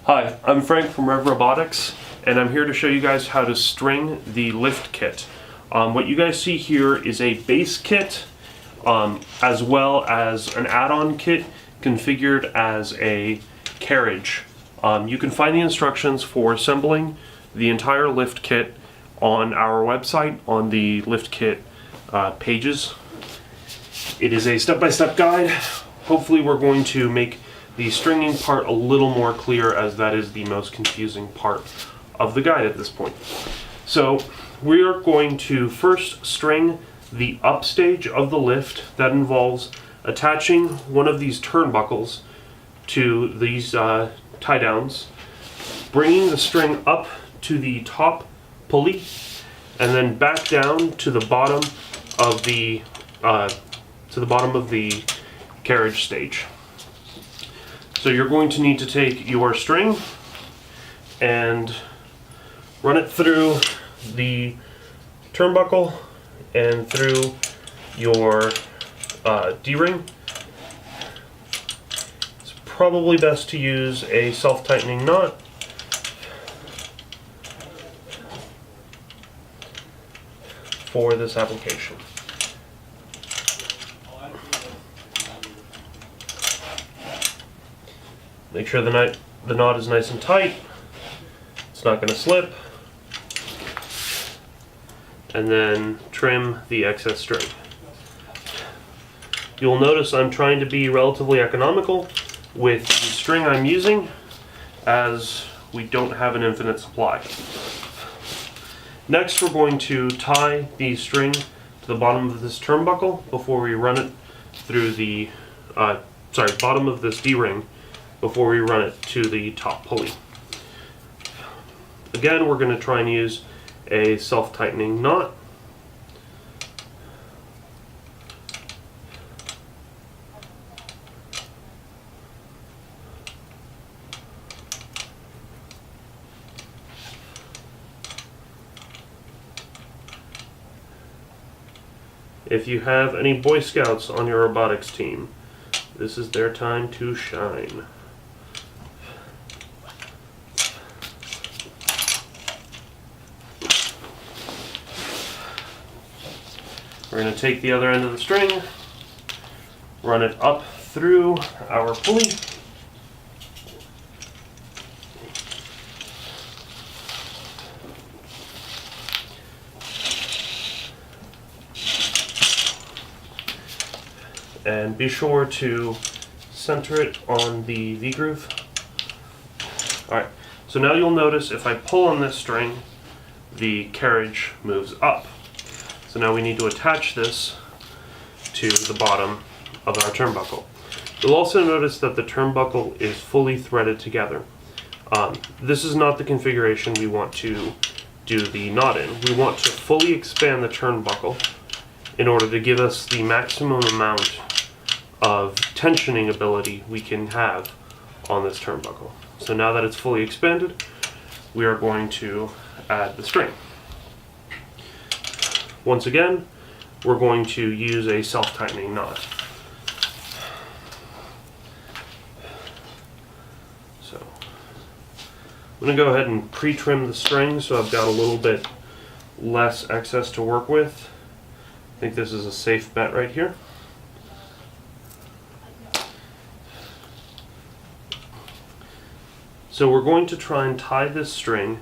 Hi, I'm Frank from REV Robotics, and I'm here to show you guys how to string the lift kit. What you guys see here is a base kit, as well as an add-on kit configured as a carriage. You can find the instructions for assembling the entire lift kit on our website on the lift kit pages. It is a step-by-step guide. Hopefully we're going to make the stringing part a little more clear, as that is the most confusing part of the guide at this point. So we are going to first string the upstage of the lift. That involves attaching one of these turnbuckles to these tie downs, bringing the string up to the top pulley, and then back down to the bottom of the carriage stage. So you're going to need to take your string and run it through the turnbuckle and through your D-ring. It's probably best to use a self-tightening knot. For this application. Make sure the knot is nice and tight. It's not going to slip. And then trim the excess string. You'll notice I'm trying to be relatively economical with the string I'm using, as we don't have an infinite supply. Next, we're going to tie the string to the bottom of this turnbuckle before we run it through the bottom of this D-ring before we run it to the top pulley. Again, we're going to try and use a self-tightening knot. If you have any Boy Scouts on your robotics team, this is their time to shine. We're going to take the other end of the string, run it up through our pulley, and be sure to center it on the V-groove. Alright, so now you'll notice if I pull on this string, the carriage moves up. So now we need to attach this to the bottom of our turnbuckle. You'll also notice that the turnbuckle is fully threaded together. This is not the configuration we want to do the knot in. We want to fully expand the turnbuckle in order to give us the maximum amount of tensioning ability we can have on this turnbuckle. So now that it's fully expanded, we are going to add the string. Once again, we're going to use a self-tightening knot. So I'm going to go ahead and pre-trim the string so I've got a little bit less excess to work with. I think this is a safe bet right here. So we're going to try and tie this string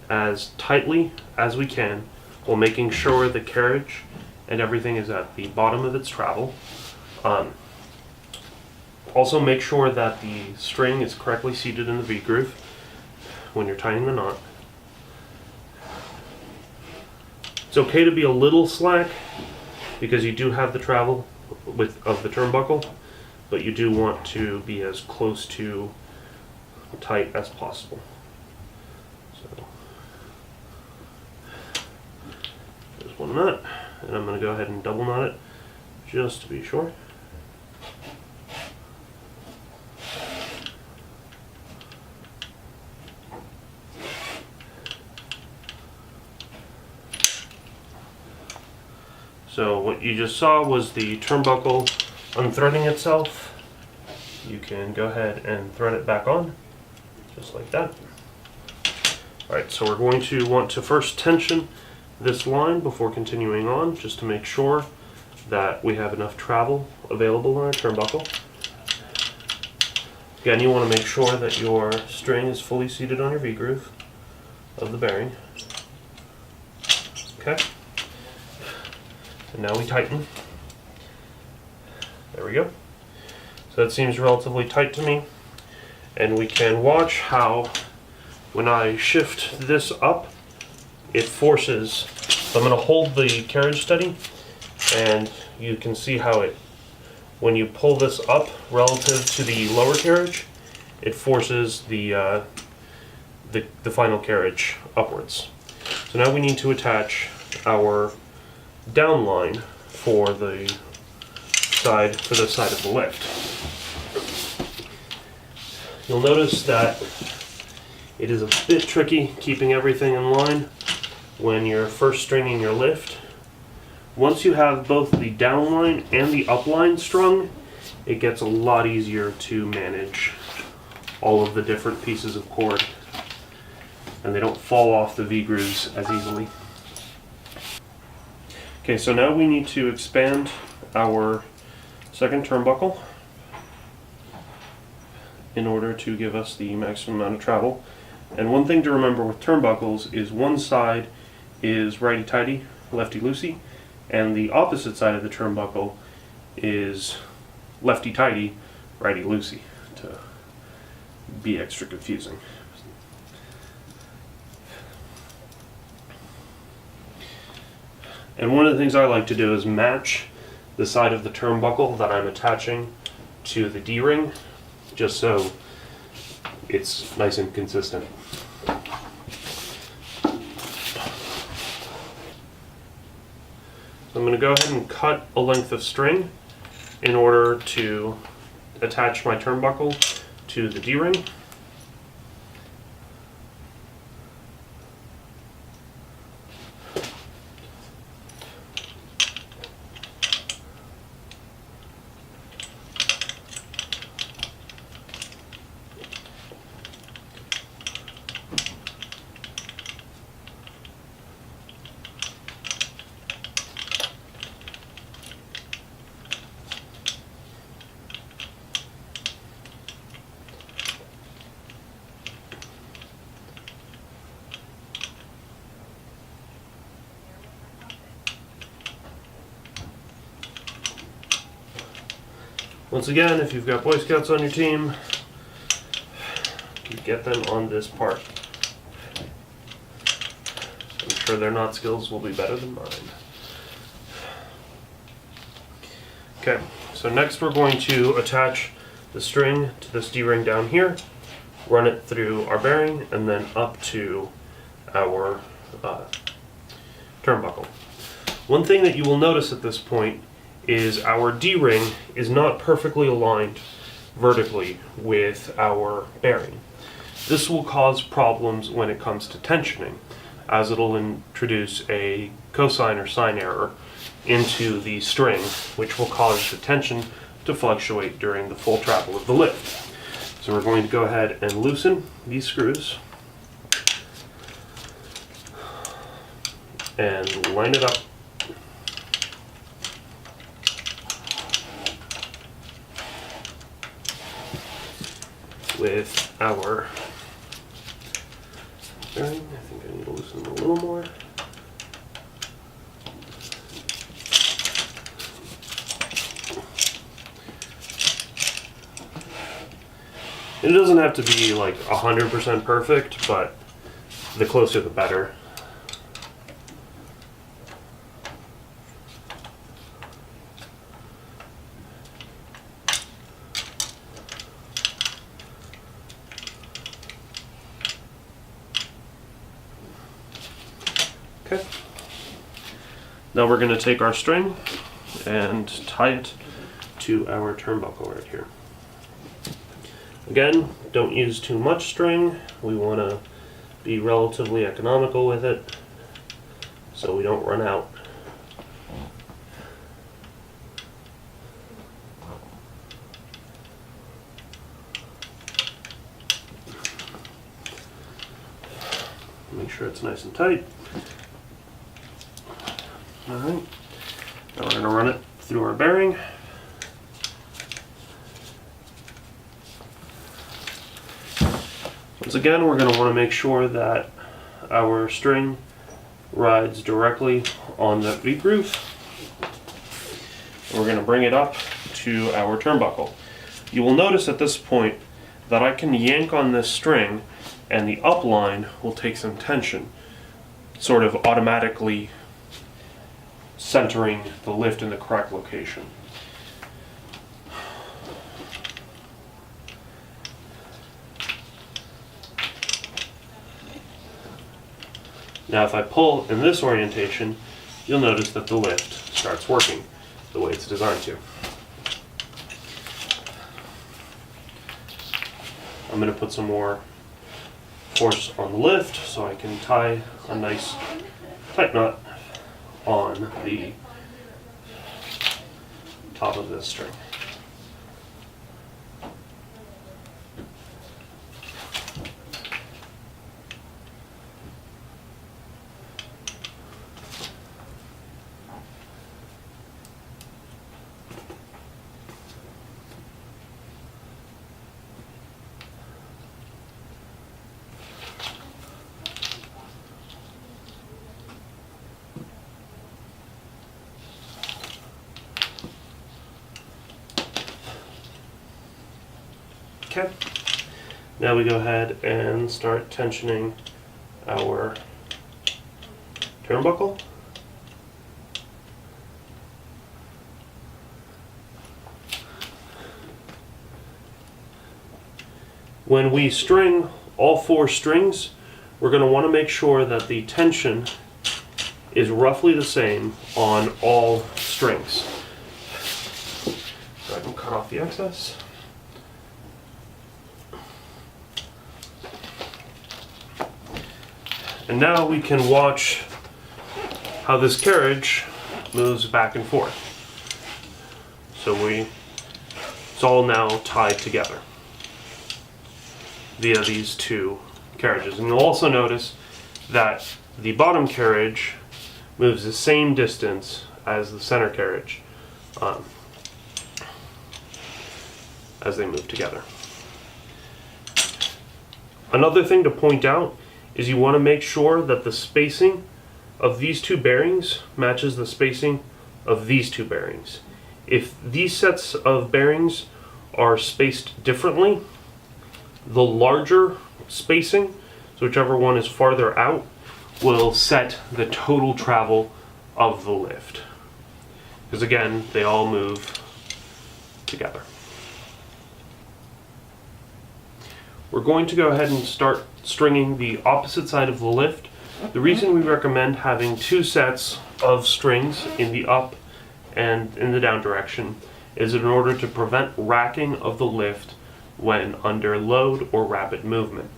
as tightly as we can while making sure the carriage and everything is at the bottom of its travel. Also make sure that the string is correctly seated in the V-groove when you're tying the knot. It's okay to be a little slack because you do have the travel of the turnbuckle, but you do want to be as close to tight as possible. So there's one knot, and I'm going to go ahead and double knot it just to be sure. So what you just saw was the turnbuckle unthreading itself. You can go ahead and thread it back on. just like that. Alright, so we're going to want to first tension this line before continuing on, just to make sure that we have enough travel available on our turnbuckle. Again, you want to make sure that your string is fully seated on your V-groove of the bearing. Okay. And now we tighten. There we go. So that seems relatively tight to me. And we can watch how when I shift this up, it forces, so I'm going to hold the carriage steady, and you can see how it, when you pull this up relative to the lower carriage, it forces the final carriage upwards. So now we need to attach our down line for the side of the lift. You'll notice that it is a bit tricky keeping everything in line when you're first stringing your lift. Once you have both the down line and the up line strung, it gets a lot easier to manage all of the different pieces of cord, and they don't fall off the V-grooves as easily. Okay, so now we need to expand our second turnbuckle in order to give us the maximum amount of travel. And one thing to remember with turnbuckles is one side is righty-tighty, lefty-loosey, and the opposite side of the turnbuckle is lefty-tighty, righty-loosey, to be extra confusing. And one of the things I like to do is match the side of the turnbuckle that I'm attaching to the D-ring, just so it's nice and consistent. So I'm going to go ahead and cut a length of string in order to attach my turnbuckle to the D-ring. Once again, if you've got Boy Scouts on your team, you get them on this part. I'm sure their knot skills will be better than mine. Okay, so next we're going to attach the string to this D-ring down here, run it through our bearing, and then up to our turnbuckle. One thing that you will notice at this point is our D-ring is not perfectly aligned vertically with our bearing. This will cause problems when it comes to tensioning, as it'll introduce a cosine or sine error into the string, which will cause the tension to fluctuate during the full travel of the lift. So we're going to go ahead and loosen these screws and line it up with our bearing. I think I need to loosen them a little more. It doesn't have to be like 100% perfect, but the closer the better. Okay. Now we're going to take our string and tie it to our turnbuckle right here. Again, don't use too much string. We want to be relatively economical with it so we don't run out. Make sure it's nice and tight. Alright, now we're going to run it through our bearing. Once again, we're going to want to make sure that our string rides directly on the V-groove. We're going to bring it up to our turnbuckle. You will notice at this point that I can yank on this string and the up line will take some tension, sort of automatically centering the lift in the correct location. Now if I pull in this orientation, you'll notice that the lift starts working the way it's designed to. I'm going to put some more force on the lift so I can tie a nice tight knot on the top of this string. Okay, now we go ahead and start tensioning our turnbuckle. When we string all 4 strings, we're going to want to make sure that the tension is roughly the same on all strings. So I can cut off the excess. And now we can watch how this carriage moves back and forth. So it's all now tied together via these 2 carriages. And you'll also notice that the bottom carriage moves the same distance as the center carriage as they move together. Another thing to point out is you want to make sure that the spacing of these 2 bearings matches the spacing of these 2 bearings. If these sets of bearings are spaced differently, the larger spacing, so whichever one is farther out, will set the total travel of the lift. Because again, they all move together. We're going to go ahead and start stringing the opposite side of the lift. The reason we recommend having 2 sets of strings in the up and in the down direction is in order to prevent racking of the lift when under load or rapid movement.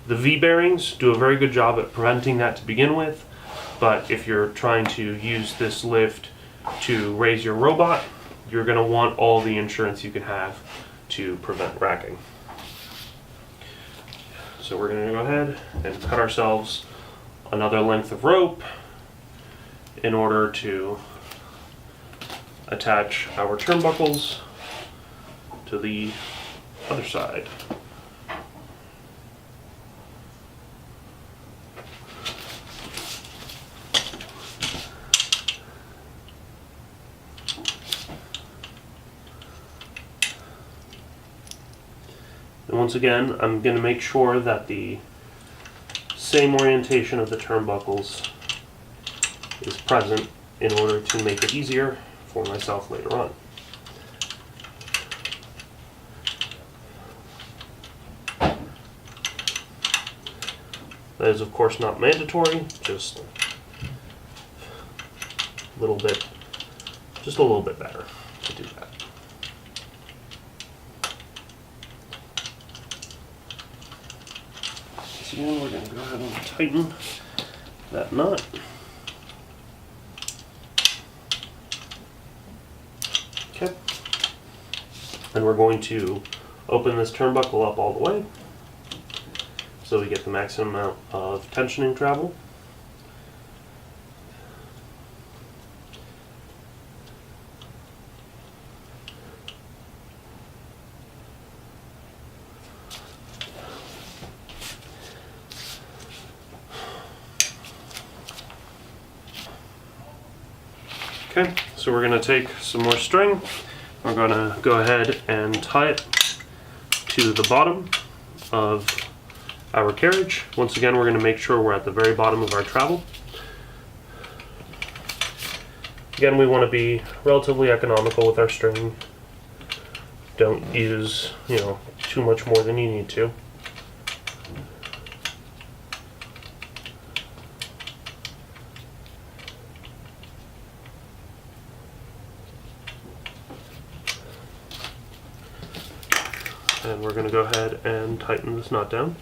The V bearings do a very good job at preventing that to begin with, but if you're trying to use this lift to raise your robot, you're going to want all the insurance you can have to prevent racking. So we're going to go ahead and cut ourselves another length of rope in order to attach our turnbuckles to the other side. And once again, I'm going to make sure that the same orientation of the turnbuckles is present in order to make it easier for myself later on. That is of course not mandatory, just a little bit better to do that. So we're going to go ahead and tighten that nut. Okay. And we're going to open this turnbuckle up all the way so we get the maximum amount of tensioning travel. Okay, so we're going to take some more string. We're going to go ahead and tie it to the bottom of our carriage. Once again, we're going to make sure we're at the very bottom of our travel. Again, we want to be relatively economical with our string. Don't use, too much more than you need to. And we're going to go ahead and tighten this knot down.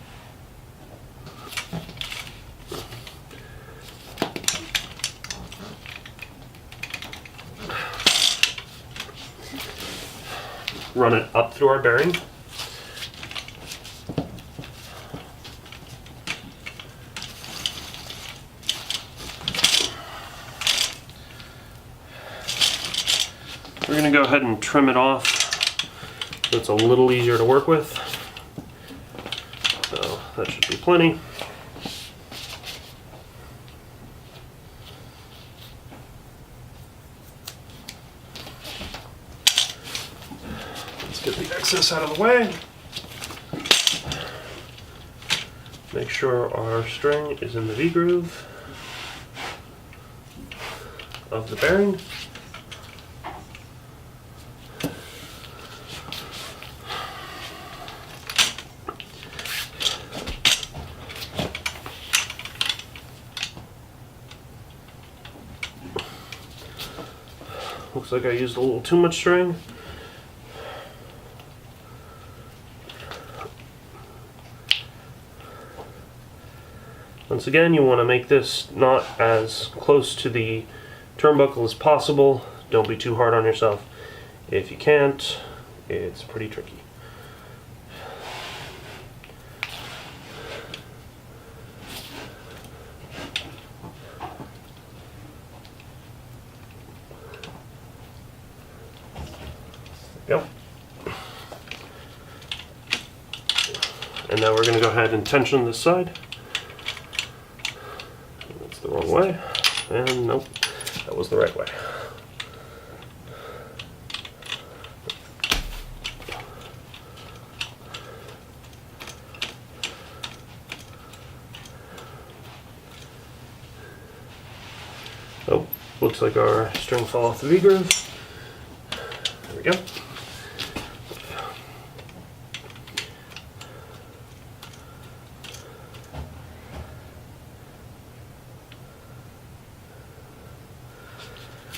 Run it up through our bearing. We're going to go ahead and trim it off. It's a little easier to work with, so that should be plenty. Let's get the excess out of the way. Make sure our string is in the V-groove of the bearing. Looks like I used a little too much string. Once again, you want to make this knot as close to the turnbuckle as possible. Don't be too hard on yourself. If you can't, it's pretty tricky. Go. And now we're going to go ahead and tension this side. That's the wrong way. And nope, that was the right way. Oh, looks like our string fell off the V-groove. There we go.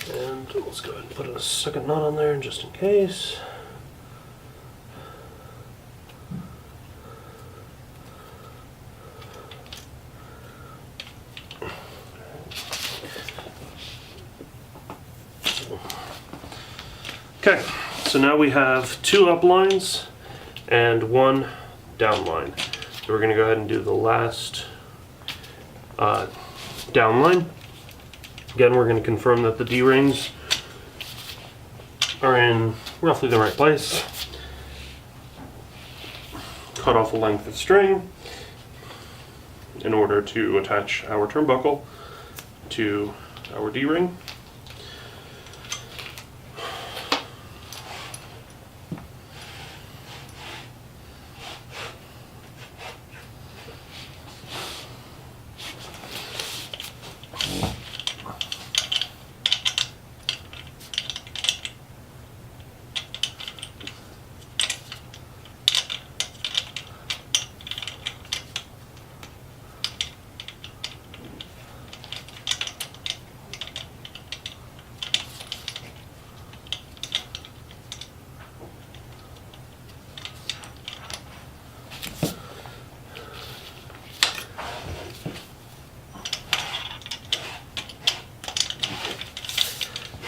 And let's go ahead and put a second knot on there just in case. Okay, so now we have 2 up lines and 1 down line. So we're going to go ahead and do the last down line. Again, we're going to confirm that the D-rings are in roughly the right place. Cut off a length of string in order to attach our turnbuckle to our D-ring.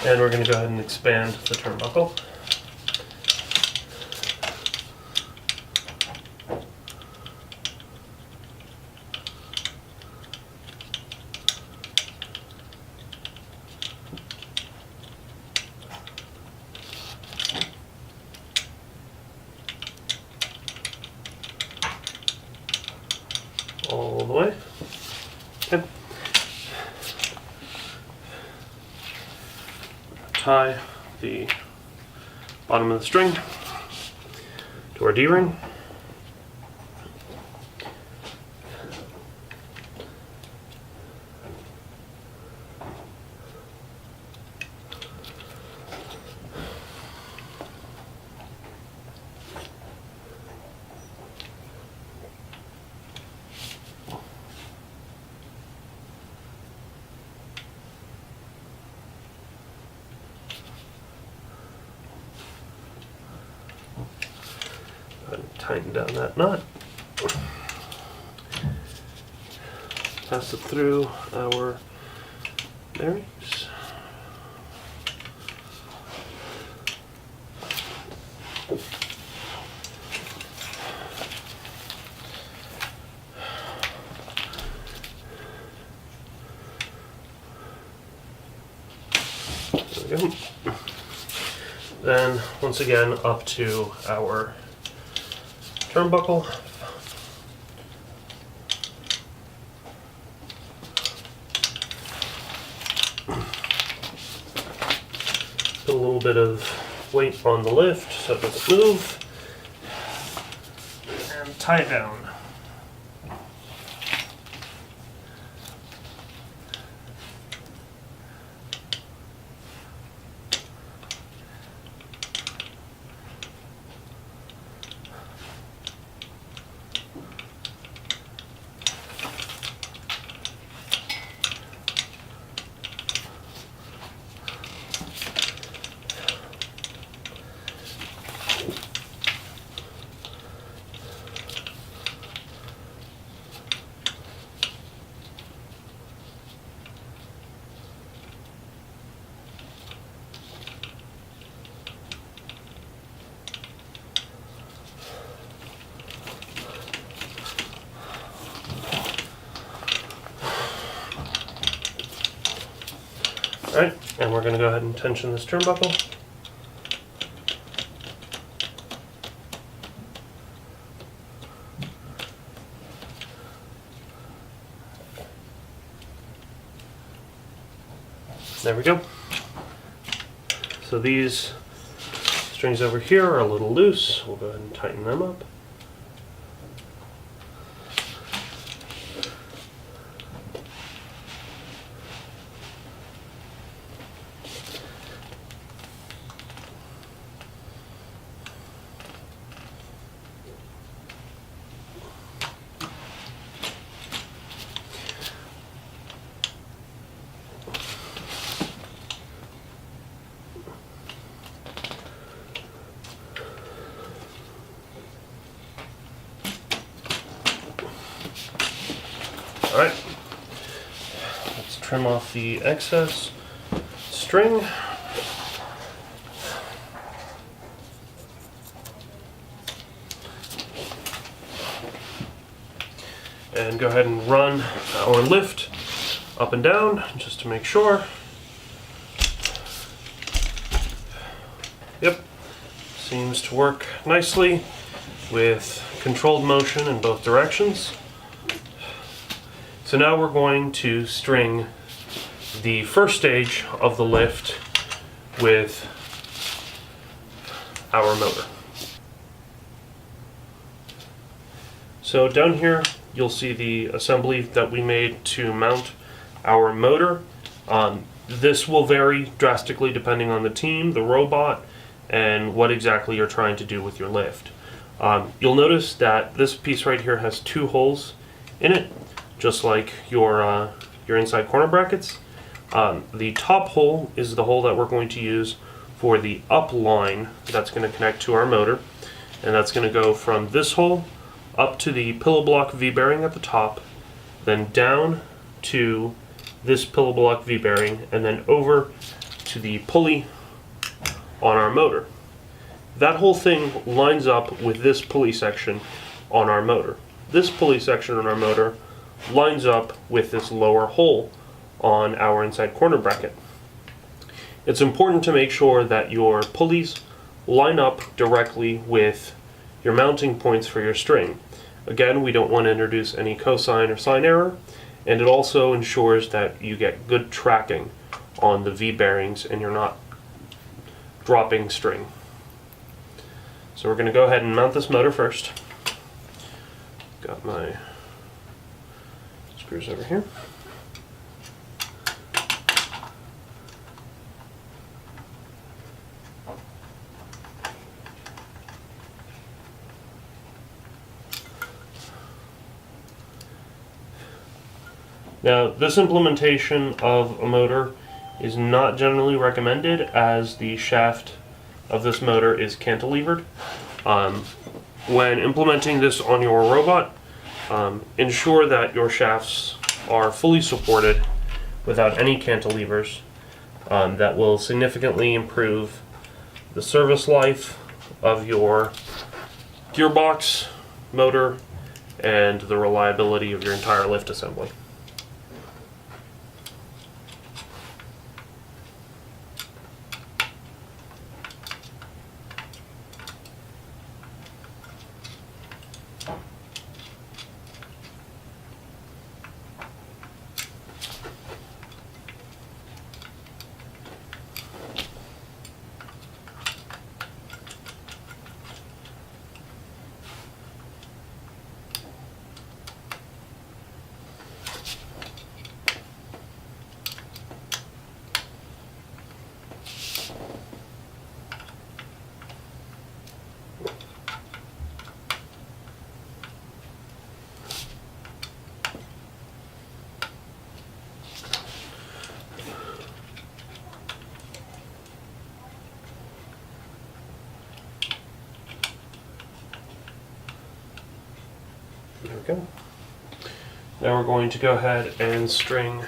And we're going to go ahead and expand the turnbuckle. the way. Okay. Tie the bottom of the string to our D-ring. Tighten down that nut. Pass it through our bearings. There we go. Then, once again, up to our turnbuckle. Put a little bit of weight on the lift so it doesn't move. And tie it down. Alright, and we're going to go ahead and tension this turnbuckle. There we go. So these strings over here are a little loose. We'll go ahead and tighten them up. Alright, let's trim off the excess string. And go ahead and run our lift up and down just to make sure. Yep, seems to work nicely with controlled motion in both directions. So now we're going to string the first stage of the lift with our motor. So down here you'll see the assembly that we made to mount our motor. This will vary drastically depending on the team, the robot, and what exactly you're trying to do with your lift. You'll notice that this piece right here has two holes in it, just like your inside corner brackets. The top hole is the hole that we're going to use for the up line that's going to connect to our motor, and that's going to go from this hole up to the pillow block V-bearing at the top, then down to this pillow block V-bearing, and then over to the pulley on our motor. That whole thing lines up with this pulley section on our motor. This pulley section on our motor lines up with this lower hole on our inside corner bracket. It's important to make sure that your pulleys line up directly with your mounting points for your string. Again, we don't want to introduce any cosine or sine error, and it also ensures that you get good tracking on the V bearings and you're not dropping string. So we're going to go ahead and mount this motor first. Got my screws over here. Now, this implementation of a motor is not generally recommended, as the shaft of this motor is cantilevered. When implementing this on your robot, ensure that your shafts are fully supported without any cantilevers. That will significantly improve the service life of your gearbox, motor, and the reliability of your entire lift assembly. There we go. Now we're going to go ahead and string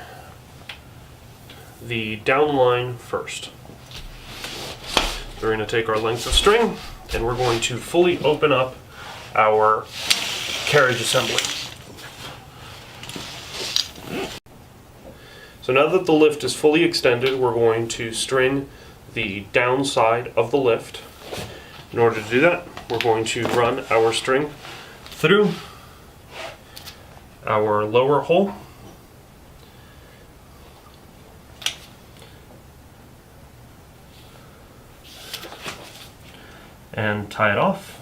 the down line first. We're going to take our length of string and we're going to fully open up our carriage assembly. So now that the lift is fully extended, we're going to string the downside of the lift. In order to do that, we're going to run our string through our lower hole, and tie it off.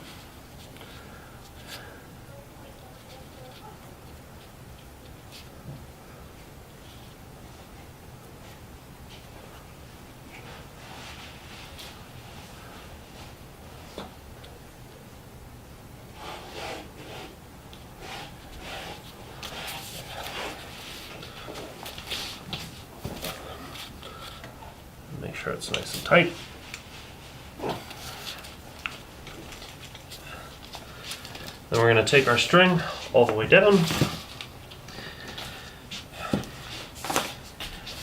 Make sure it's nice and tight. Then we're going to take our string all the way down.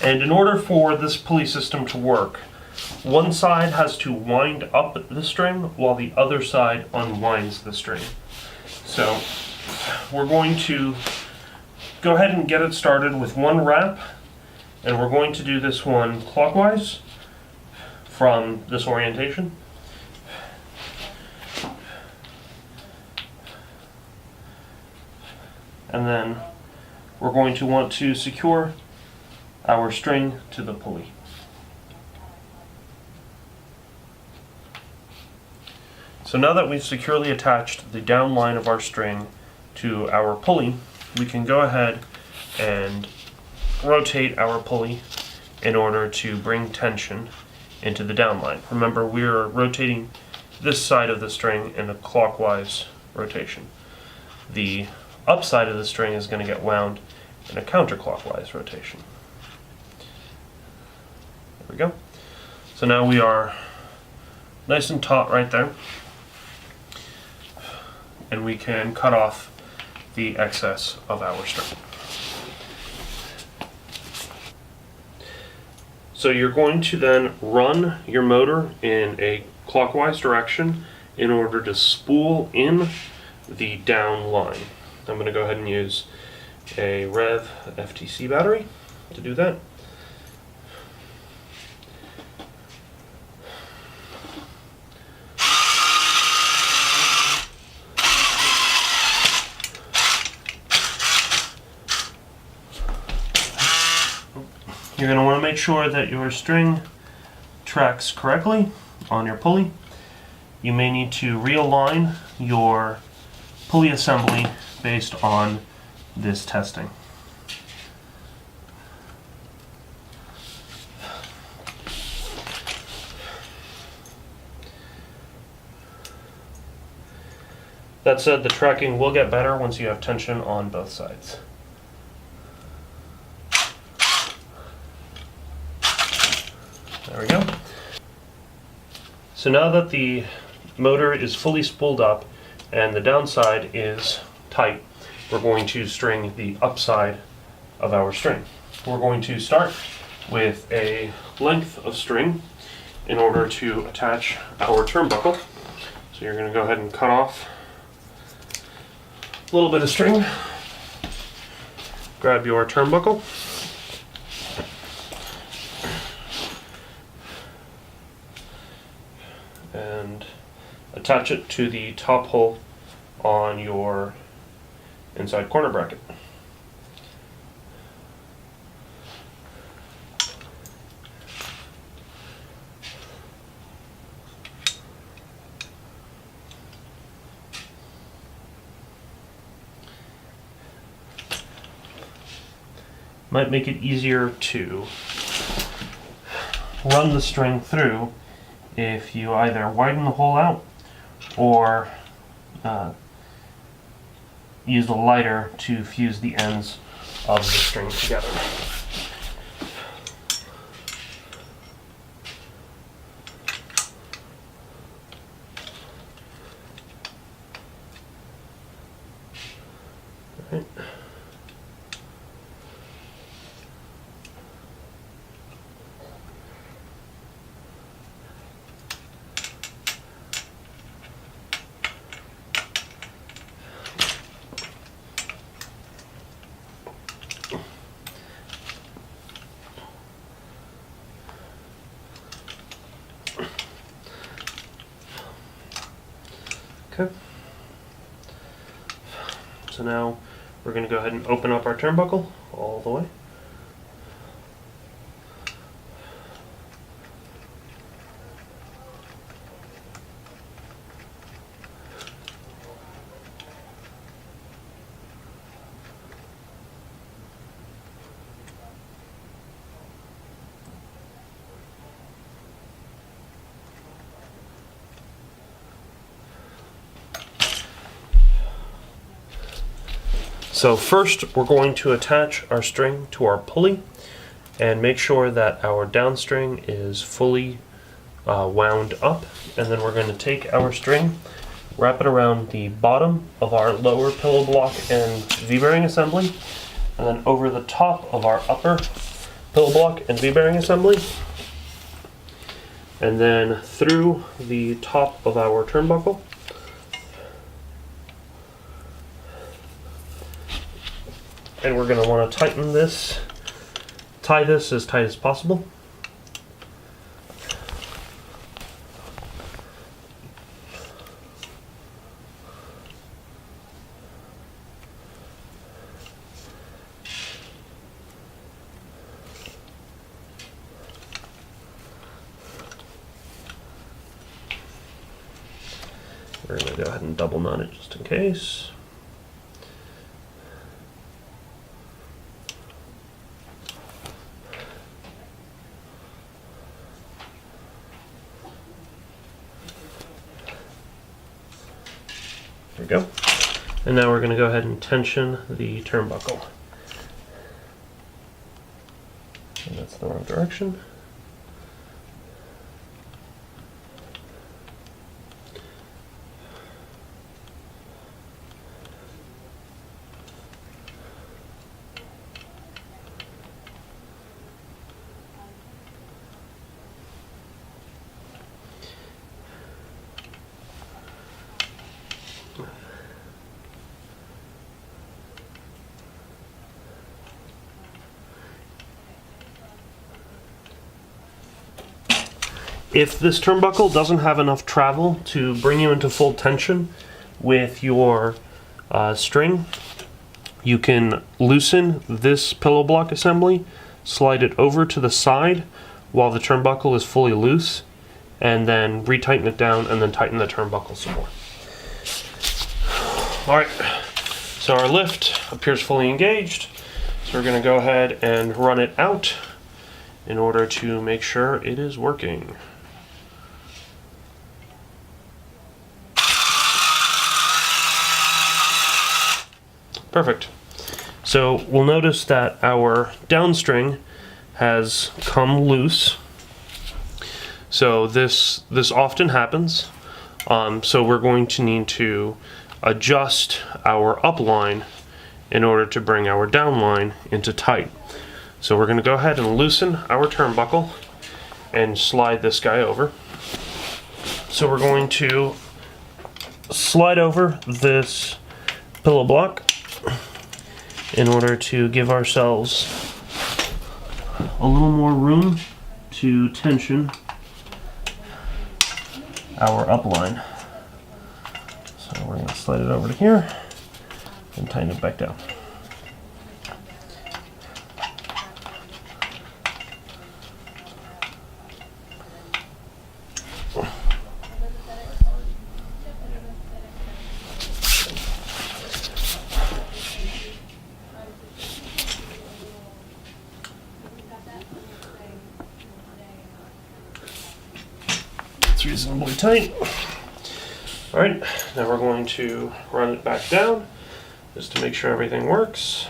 And in order for this pulley system to work, one side has to wind up the string while the other side unwinds the string. So we're going to go ahead and get it started with one wrap, and we're going to do this one clockwise from this orientation. And then we're going to want to secure our string to the pulley. So now that we've securely attached the down line of our string to our pulley, we can go ahead and rotate our pulley in order to bring tension into the down line. Remember, we're rotating this side of the string in a clockwise rotation. The upside of the string is going to get wound in a counterclockwise rotation. There we go. So now we are nice and taut right there, and we can cut off the excess of our string. So you're going to then run your motor in a clockwise direction in order to spool in the down line. I'm going to go ahead and use a REV FTC battery to do that. You're going to want to make sure that your string tracks correctly on your pulley. You may need to realign your pulley assembly based on this testing. That said, the tracking will get better once you have tension on both sides. There we go. So now that the motor is fully spooled up and the downside is tight, we're going to string the upside of our string. We're going to start with a length of string in order to attach our turnbuckle. So you're going to go ahead and cut off a little bit of string, grab your turnbuckle, and attach it to the top hole on your inside corner bracket. Might make it easier to run the string through if you either widen the hole out or use a lighter to fuse the ends of the string together. All right. Okay. So now we're going to go ahead and open up our turnbuckle all the way. So first we're going to attach our string to our pulley and make sure that our down string is fully wound up, and then we're going to take our string, wrap it around the bottom of our lower pillow block and V-bearing assembly, and then over the top of our upper pillow block and V-bearing assembly, and then through the top of our turnbuckle. And we're going to want to tighten this, tie this as tight as possible. We're going to go ahead and double knot it just in case. There we go. And now we're going to go ahead and tension the turnbuckle. And that's the wrong direction. If this turnbuckle doesn't have enough travel to bring you into full tension with your string, you can loosen this pillow block assembly slide it over to the side while the turnbuckle is fully loose, and then retighten it down and then tighten the turnbuckle some more. Alright, so our lift appears fully engaged, so we're going to go ahead and run it out in order to make sure it is working. Perfect. So we'll notice that our downstring has come loose. So this often happens. So we're going to need to adjust our upline in order to bring our downline into tight. So we're going to go ahead and loosen our turnbuckle and slide this guy over. So we're going to slide over this pillow block in order to give ourselves a little more room to tension our upline. So we're going to slide it over to here and tighten it back down. It's reasonably tight. Alright, now we're going to run it back down just to make sure everything works.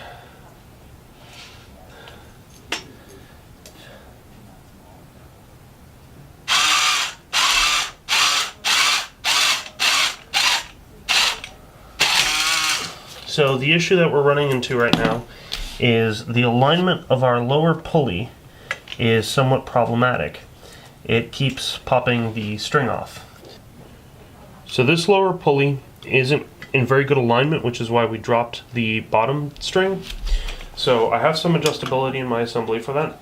So the issue that we're running into right now is the alignment of our lower pulley is somewhat problematic. It keeps popping the string off. So this lower pulley isn't in very good alignment, which is why we dropped the bottom string. So I have some adjustability in my assembly for that.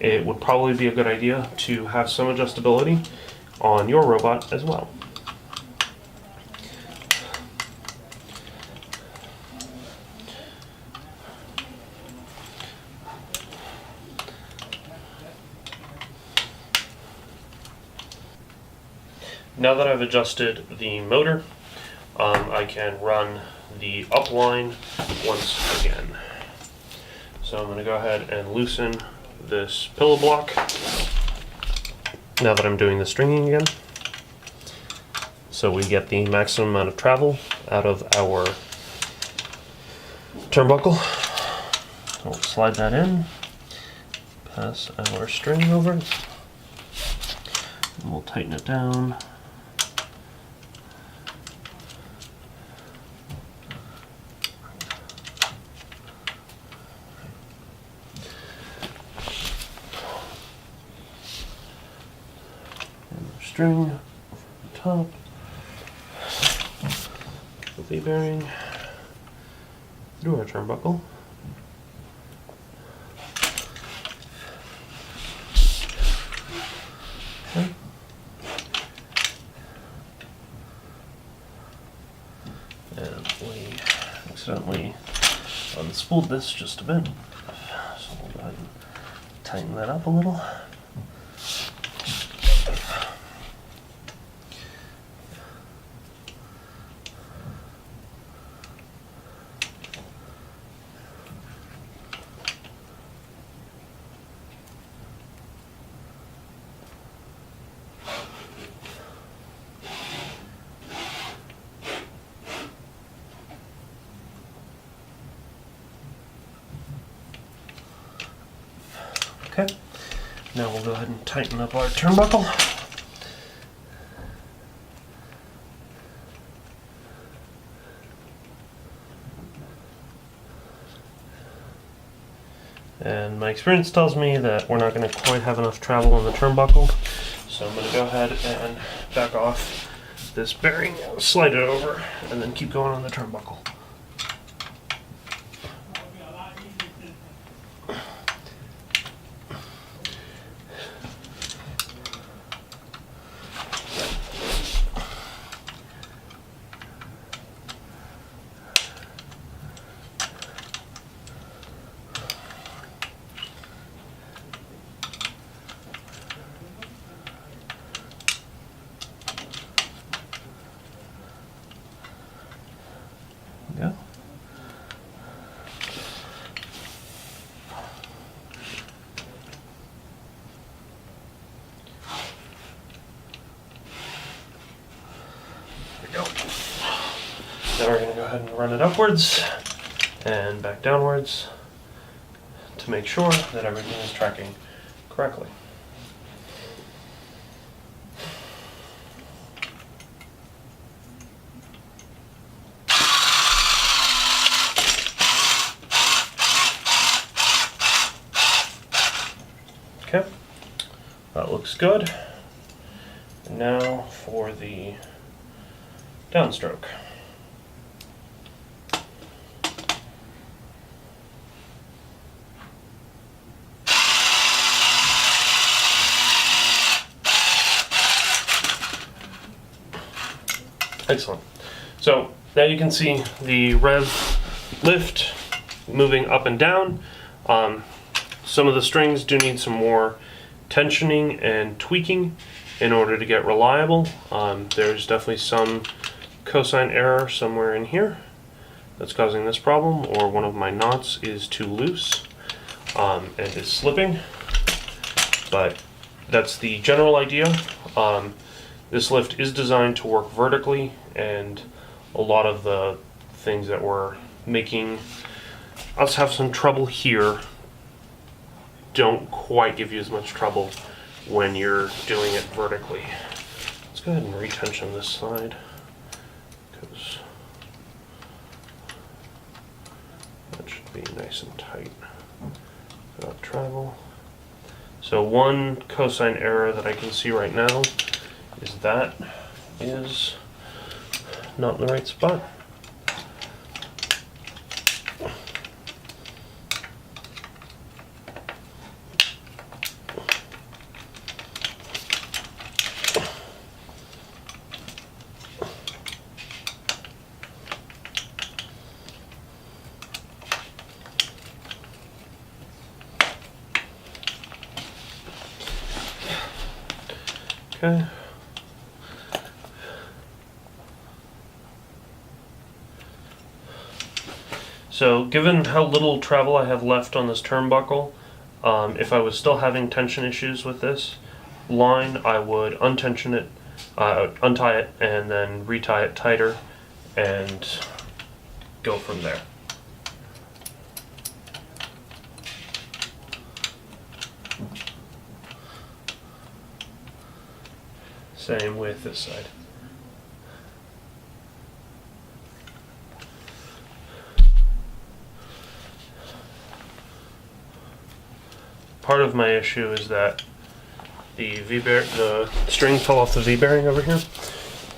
It would probably be a good idea to have some adjustability on your robot as well. Now that I've adjusted the motor, I can run the upline once again. So I'm going to go ahead and loosen this pillow block now that I'm doing the stringing again, so we get the maximum amount of travel out of our turnbuckle. We'll slide that in, pass our string over, and we'll tighten it down. String over the top with the bearing through our turnbuckle. Okay. And we accidentally unspooled this just a bit, so we'll go ahead and tighten that up a little. Okay, now we'll go ahead and tighten up our turnbuckle. And my experience tells me that we're not going to quite have enough travel on the turnbuckle, so I'm going to go ahead and back off this bearing, slide it over, and then keep going on the turnbuckle. Now we're going to go ahead and run it upwards and back downwards to make sure that everything is tracking correctly. Okay, that looks good. And now for the downstroke. Excellent. So now you can see the REV lift moving up and down. Some of the strings do need some more tensioning and tweaking in order to get reliable. There's definitely some cosine error somewhere in here that's causing this problem, or one of my knots is too loose and is slipping. But that's the general idea. This lift is designed to work vertically, and a lot of the things that were making us have some trouble here don't quite give you as much trouble when you're doing it vertically. Let's go ahead and retension this side, because that should be nice and tight. Not travel. So one cosine error that I can see right now is that is not in the right spot. Okay. So given how little travel I have left on this turnbuckle, if I was still having tension issues with this line, I would untension it, untie it, and then retie it tighter and go from there. Same with this side. Part of my issue is that the string fell off the V-bearing over here. So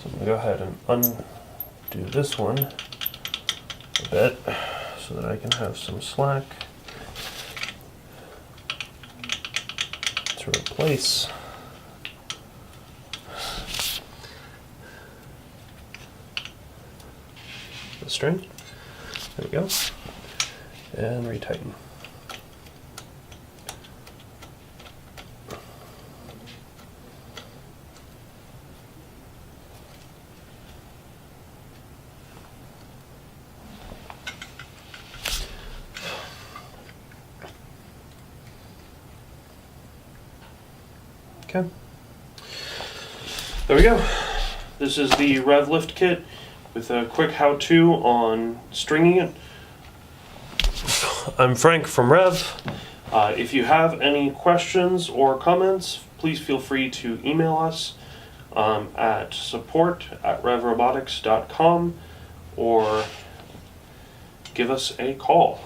I'm gonna go ahead and undo this one a bit so that I can have some slack to replace the string. There we go. And retighten. Okay. There we go. This is the REV lift kit with a quick how-to on stringing it. I'm Frank from REV. If you have any questions or comments, please feel free to email us at support@revrobotics.com or give us a call.